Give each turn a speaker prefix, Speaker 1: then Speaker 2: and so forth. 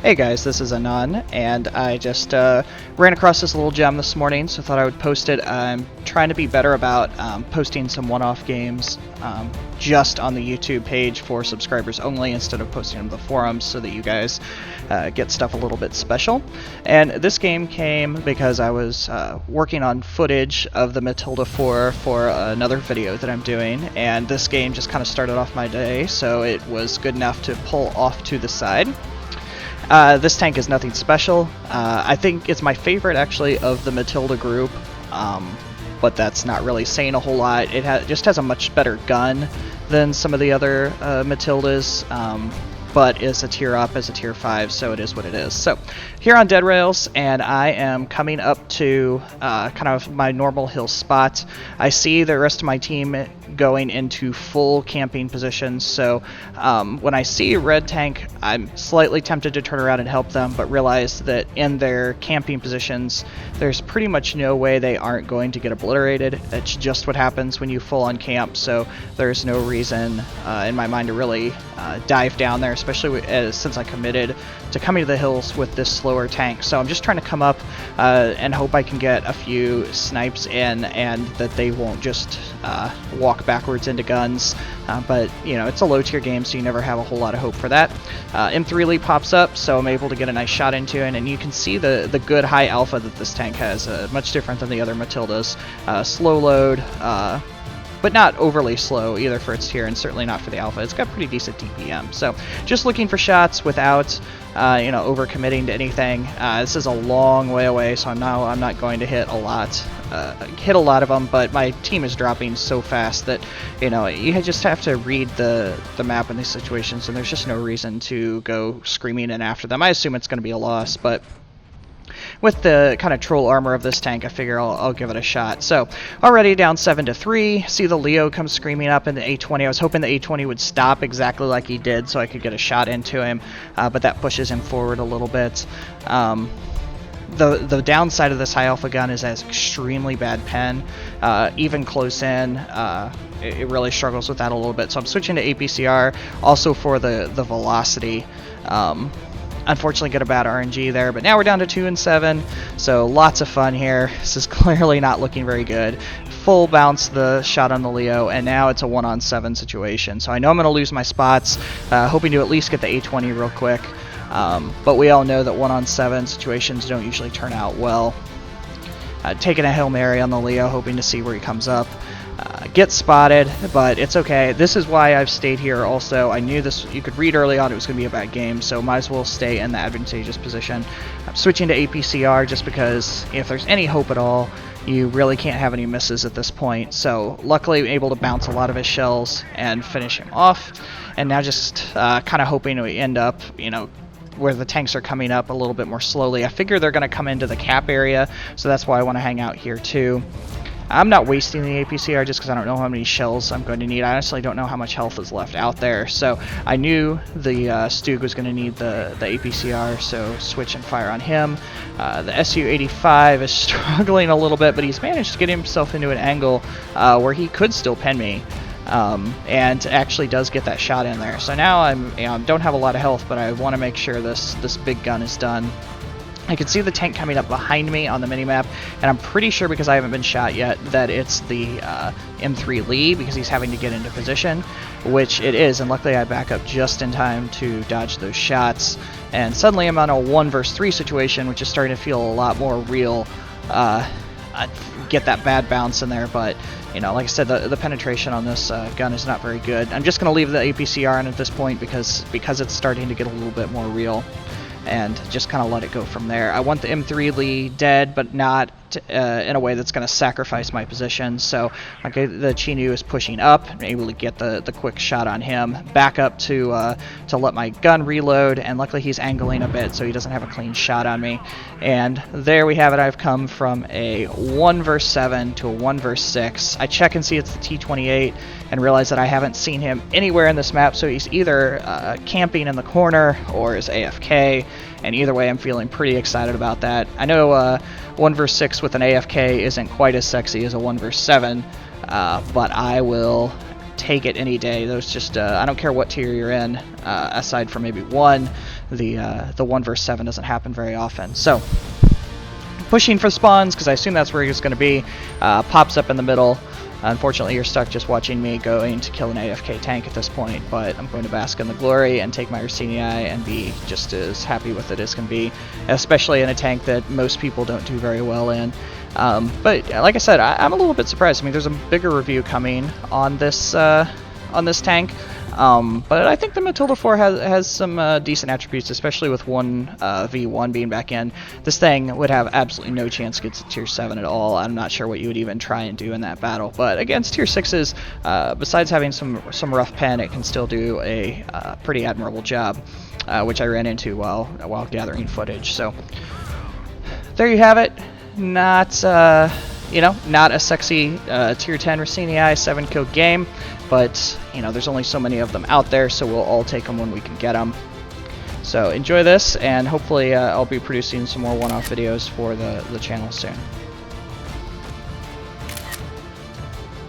Speaker 1: Hey guys, this is Anon, and I just ran across this little gem this morning, so thought I would post it. I'm trying to be better about posting some one-off games just on the YouTube page for subscribers only instead of posting them to the forums so that you guys get stuff a little bit special. And this game came because I was working on footage of the Matilda 4 for another video that I'm doing, and this game just kind of started off my day, so it was good enough to pull off to the side. This tank is nothing special. I think it's my favorite, actually, of the Matilda group, but that's not really saying a whole lot. It just has a much better gun than some of the other Matildas, but is a tier up, as a tier 5, so it is what it is. So, here on Dead Rails, and I am coming up to kind of my normal hill spot. I see the rest of my team going into full camping positions, so when I see a red tank, I'm slightly tempted to turn around and help them, but realize that in their camping positions, there's pretty much no way they aren't going to get obliterated. It's just what happens when you full on camp, so there's no reason in my mind to really dive down there, especially since I committed to coming to the hills with this slower tank. So I'm just trying to come up and hope I can get a few snipes in and that they won't just walk backwards into guns. But, you know, it's a low tier game, so you never have a whole lot of hope for that. M3 lead pops up, so I'm able to get a nice shot into it, and you can see the good high alpha that this tank has, much different than the other Matildas. Slow load, but not overly slow either for its tier, and certainly not for the alpha. It's got pretty decent DPM. So just looking for shots without overcommitting to anything. This is a long way away, so I'm not going to hit a lot of them, but my team is dropping so fast that you just have to read the map in these situations, and there's just no reason to go screaming in after them. I assume it's going to be a loss, but with the kind of troll armor of this tank, I figure I'll give it a shot. So, already down 7-3. See the Leo come screaming up in the A20. I was hoping the A20 would stop exactly like he did so I could get a shot into him, but that pushes him forward a little bit. The downside of this high alpha gun is it has extremely bad pen. Even close in, it really struggles with that a little bit. So I'm switching to APCR, also for the velocity. Unfortunately, get a bad RNG there, but now we're down to 2 and 7, so lots of fun here. This is clearly not looking very good. Full bounce the shot on the Leo, and now it's a 1-on-7 situation. So I know I'm going to lose my spots, hoping to at least get the A20 real quick, but we all know that 1-on-7 situations don't usually turn out well. Taking a Hail Mary on the Leo, hoping to see where he comes up. Get spotted, but it's okay. This is why I've stayed here also. I knew this, you could read early on it was going to be a bad game, so might as well stay in the advantageous position. I'm switching to APCR just because if there's any hope at all, you really can't have any misses at this point. So luckily able to bounce a lot of his shells and finish him off. And now just kind of hoping we end up, where the tanks are coming up a little bit more slowly. I figure they're going to come into the cap area, so that's why I want to hang out here too. I'm not wasting the APCR just because I don't know how many shells I'm going to need. I honestly don't know how much health is left out there. So I knew the Stug was going to need the APCR, so switch and fire on him. The SU-85 is struggling a little bit, but he's managed to get himself into an angle where he could still pen me. And actually does get that shot in there. So now I'm don't have a lot of health, but I want to make sure this big gun is done. I can see the tank coming up behind me on the minimap, and I'm pretty sure, because I haven't been shot yet, that it's the M3 Lee, because he's having to get into position, which it is, and luckily I back up just in time to dodge those shots, and suddenly I'm on a 1 versus 3 situation, which is starting to feel a lot more real. I get that bad bounce in there, but like I said, the penetration on this gun is not very good. I'm just going to leave the APCR on at this point because it's starting to get a little bit more real, and just kind of let it go from there. I want the M3 Lee dead, but not in a way that's going to sacrifice my position. So the Chinu is pushing up, I'm able to get the quick shot on him, back up to let my gun reload, and luckily he's angling a bit so he doesn't have a clean shot on me. And there we have it. I've come from a 1 versus 7 to a 1 versus 6. I check and see it's the T28 and realize that I haven't seen him anywhere in this map, so he's either camping in the corner or is AFK, and either way I'm feeling pretty excited about that. I know 1 versus 6 with an AFK isn't quite as sexy as a 1 versus 7, but I will take it any day. Those just I don't care what tier you're in, aside from maybe 1, the 1 versus 7 doesn't happen very often. So pushing for spawns, because I assume that's where he's going to be. Pops up in the middle. Unfortunately, you're stuck just watching me going to kill an AFK tank at this point, but I'm going to bask in the glory and take my Raseiniai and be just as happy with it as can be, especially in a tank that most people don't do very well in. But like I said, I'm a little bit surprised. I mean, there's a bigger review coming on this tank. But I think the Matilda 4 has some decent attributes, especially with 1v1 being back in. This thing would have absolutely no chance against tier 7 at all. I'm not sure what you would even try and do in that battle. But against tier 6s, besides having some rough pen, it can still do a pretty admirable job, which I ran into while gathering footage. So there you have it. Not not a sexy tier 10 Raseiniai 7-kill game, but there's only so many of them out there, so we'll all take them when we can get them. So enjoy this, and hopefully I'll be producing some more one-off videos for the channel soon.